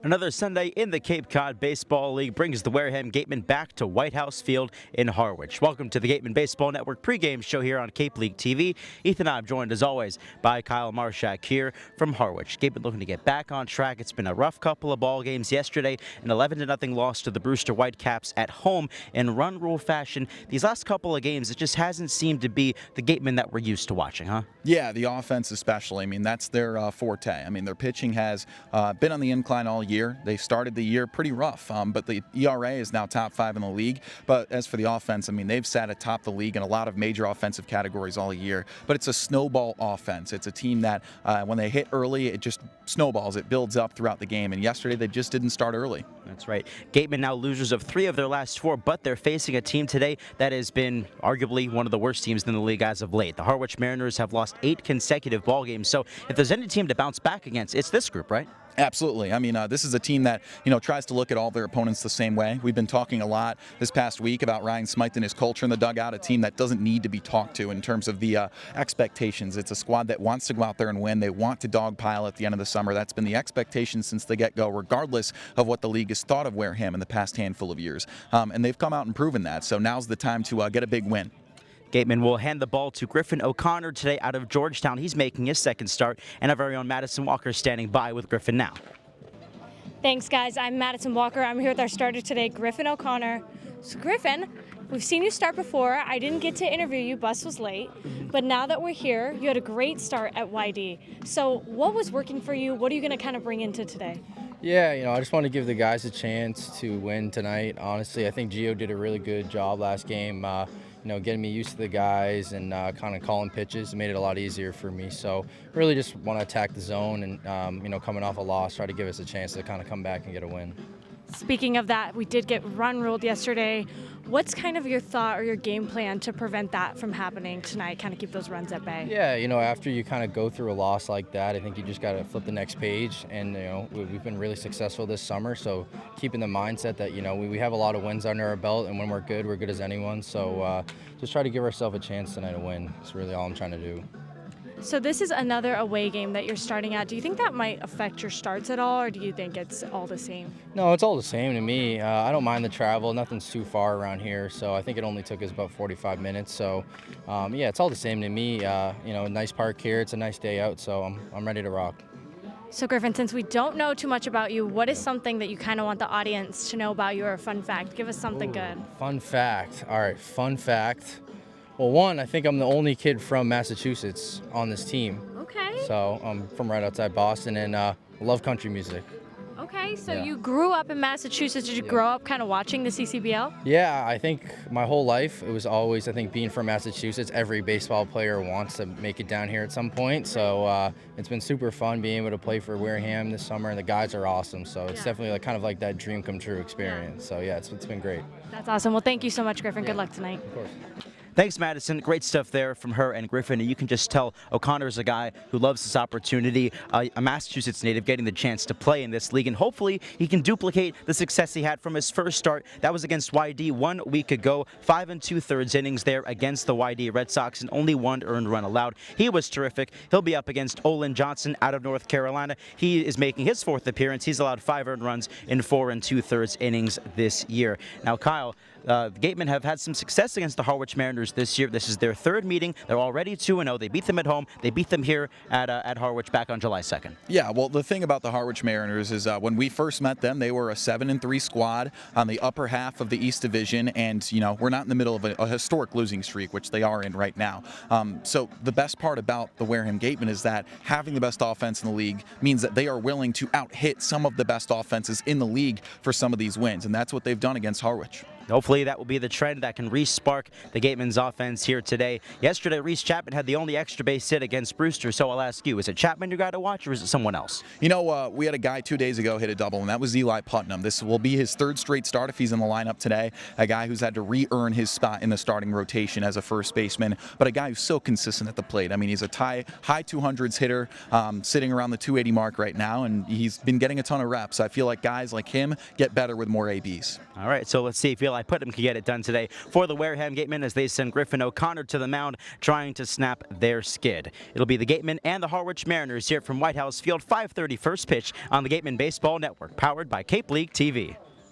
Another Sunday in the Cape Cod Baseball League brings the Wareham Gatemen back to White House Field in Harwich. Welcome to the Gatemen Baseball Network pregame show here on Cape League TV. Ethan and I am joined as always by Kyle Marshak here from Harwich. Gatemen looking to get back on track. It's been a rough couple of ball games yesterday, an 11-0 loss to the Brewster Whitecaps at home in run rule fashion. These last couple of games, it just hasn't seemed to be the Gatemen that we're used to watching, huh? Yeah, the offense especially. I mean, that's their forte. I mean, their pitching has been on the incline all year. They started the year pretty rough, but the ERA is now top 5 in the league. But as for the offense, I mean, they've sat atop the league in a lot of major offensive categories all year. But it's a snowball offense. It's a team that when they hit early, it just snowballs. It builds up throughout the game. And yesterday, they just didn't start early. That's right. Gatemen now losers of 3 of their last 4, but they're facing a team today that has been arguably one of the worst teams in the league as of late. The Harwich Mariners have lost 8 consecutive ball games. So if there's any team to bounce back against, it's this group, right? Absolutely. I mean, this is a team that, tries to look at all their opponents the same way. We've been talking a lot this past week about Ryan Smythe and his culture in the dugout, a team that doesn't need to be talked to in terms of the expectations. It's a squad that wants to go out there and win. They want to dogpile at the end of the summer. That's been the expectation since the get-go, regardless of what the league has thought of Wareham in the past handful of years. And they've come out and proven that. So now's the time to get a big win. Gatemen will hand the ball to Griffin O'Connor today out of Georgetown. He's making his second start, and our very own Madison Walker standing by with Griffin now. Thanks, guys. I'm Madison Walker. I'm here with our starter today, Griffin O'Connor. So, Griffin, we've seen you start before. I didn't get to interview you. Bus was late. But now that we're here, you had a great start at YD. So what was working for you? What are you going to kind of bring into today? Yeah, I just want to give the guys a chance to win tonight. Honestly, I think Gio did a really good job last game. Getting me used to the guys and kind of calling pitches made it a lot easier for me. So really just want to attack the zone and, coming off a loss, try to give us a chance to kind of come back and get a win. Speaking of that, we did get run ruled yesterday. What's kind of your thought or your game plan to prevent that from happening tonight, kind of keep those runs at bay? Yeah, after you kind of go through a loss like that, I think you just got to flip the next page. And, we've been really successful this summer. So keeping the mindset that, we have a lot of wins under our belt. And when we're good as anyone. So just try to give ourselves a chance tonight to win. That's really all I'm trying to do. So this is another away game that you're starting at. Do you think that might affect your starts at all, or do you think it's all the same? No, it's all the same to me. I don't mind the travel. Nothing's too far around here, so I think it only took us about 45 minutes. So, it's all the same to me. Nice park here. It's a nice day out, so I'm ready to rock. So, Griffin, since we don't know too much about you, what is something that you kind of want the audience to know about you, or a fun fact? Give us something good. Fun fact. All right, fun fact. Well, one, I think I'm the only kid from Massachusetts on this team. Okay. So I'm from right outside Boston and love country music. Okay, so Yeah. you grew up in Massachusetts. Did you grow up kind of watching the CCBL? Yeah, I think my whole life it was always, I think, being from Massachusetts, every baseball player wants to make it down here at some point. So it's been super fun being able to play for Wareham this summer, and the guys are awesome. So it's definitely kind of like that dream come true experience. So yeah, it's been great. That's awesome. Well, thank you so much, Griffin. Good luck tonight. Of course. Thanks, Madison. Great stuff there from her and Griffin. And you can just tell O'Connor's a guy who loves this opportunity, a Massachusetts native getting the chance to play in this league. And hopefully he can duplicate the success he had from his first start. That was against YD 1 week ago. 5 2/3 innings there against the YD Red Sox and only 1 earned run allowed. He was terrific. He'll be up against Olin Johnson out of North Carolina. He is making his 4th appearance. He's allowed 5 earned runs in 4 2/3 innings this year. Now, Kyle, the Gatemen have had some success against the Harwich Mariners this year. This is their 3rd meeting. They're already 2-0. They beat them at home. They beat them here at Harwich back on July 2nd. Yeah, well, the thing about the Harwich Mariners is when we first met them, they were a 7-3 squad on the upper half of the East Division, and we're not in the middle of a historic losing streak, which they are in right now. So the best part about the Wareham Gatemen is that having the best offense in the league means that they are willing to out-hit some of the best offenses in the league for some of these wins, and that's what they've done against Harwich. Hopefully that will be the trend that can re-spark the Gatemen's offense here today. Yesterday, Reese Chapman had the only extra base hit against Brewster, so I'll ask you, is it Chapman you got to watch, or is it someone else? We had a guy 2 days ago hit a double, and that was Eli Putnam. This will be his 3rd straight start if he's in the lineup today, a guy who's had to re-earn his spot in the starting rotation as a first baseman, but a guy who's so consistent at the plate. I mean, he's a high 200s hitter, sitting around the 280 mark right now, and he's been getting a ton of reps. I feel like guys like him get better with more ABs. All right, so let's see if Eli I put him can get it done today for the Wareham Gatemen as they send Griffin O'Connor to the mound trying to snap their skid. It'll be the Gatemen and the Harwich Mariners here from White House Field, 5:30 first pitch on the Gatemen Baseball Network, powered by Cape League TV.